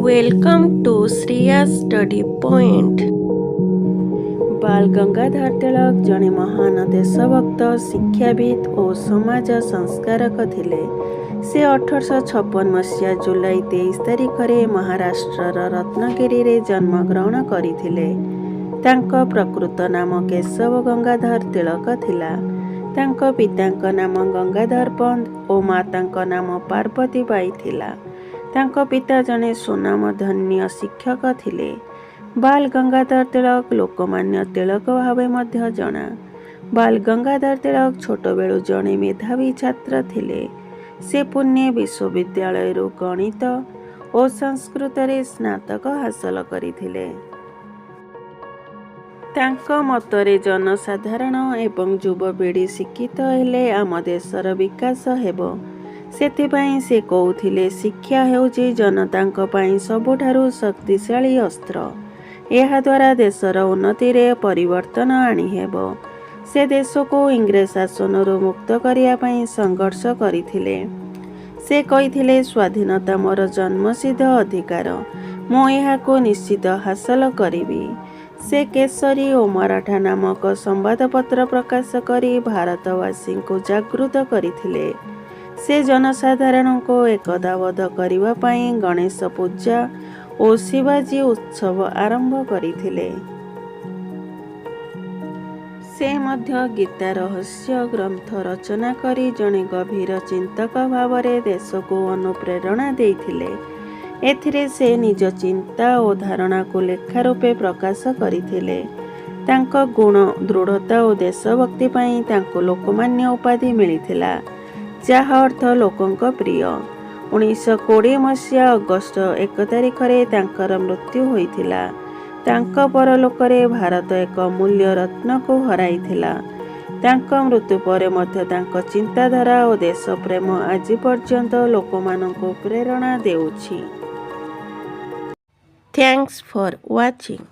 Welcome to Shreya's Study Point. बाल गंगाधर तिलक जड़े महान देशभक्त शिक्षाविद और समाज संस्कारक थिले। से 1856 मसीहा जुलाई 23 तारिख में महाराष्ट्रर रत्नगिरी रे जन्म ग्रहण करथिले। तांको प्रकृत नाम केशव गंगाधर तिलक थिला। तांको पितांको नाम गंगाधर पंत और मातांको नाम पार्वती बाई थिला। तांको पिता जने सुनामधन्य शिक्षक थिले। बाल गंगाधर तिलक लोकमान्य तिलक भावे मध्य जना। बाल गंगाधर तिलक छोट बेलू जने मेधावी छात्र थिले। से पुणे विश्वविद्यालय गणित और संस्कृत रे स्नातक हासिल करथिले। तांको मतरे जनसाधारण एवं युवपीढ़ी शिक्षित हेले आम देशर विकास हेबो। सेथिपाई से कहूथिले शिक्षा हेउची जनतांको पाई सबुठारु शक्तिशाली अस्त्र। यह द्वारा देशर उन्नति रे परिवर्तन आनी हेबो। से देश को इंग्रेज शासनरु मुक्त करिया पाई संघर्ष करथिले। से कहिथिले स्वाधीनता मोर जन्मसिद्ध अधिकार, मु एहाको निश्चित हासिल करिबी। से केसरी और मराठा नामक संवादपत्र प्रकाश करी भारतवासी को जागृत करथिले। से जनसाधारण को एकताबद्ध करने पाई गणेश पूजा और शिवाजी उत्सव आरंभ करथिले। से मध्य गीता रहस्य ग्रंथ रचना करी जने गभीर चिंतक भाव में देश को अनुप्रेरणा देथिले। एथिरे से निज चिंता और धारणा को लेखा रूपे प्रकाश करथिले। तांको गुण दृढ़ता और देशभक्ति पाई तांको लोकमान्य उपाधि मिलिथिला, जहा अर्थ लोकंक प्रिय। 1920 मसीहा अगस्ट 1 तारिख में तांकर मृत्यु होइथिला। तांको परलोकरे भारत एक मूल्य रत्न को हराइथिला। तांको मृत्यु पर मध्य तांको चिंताधारा और देश प्रेम आज पर्यंत लोकमानंको प्रेरणा देउछि। Thanks for watching.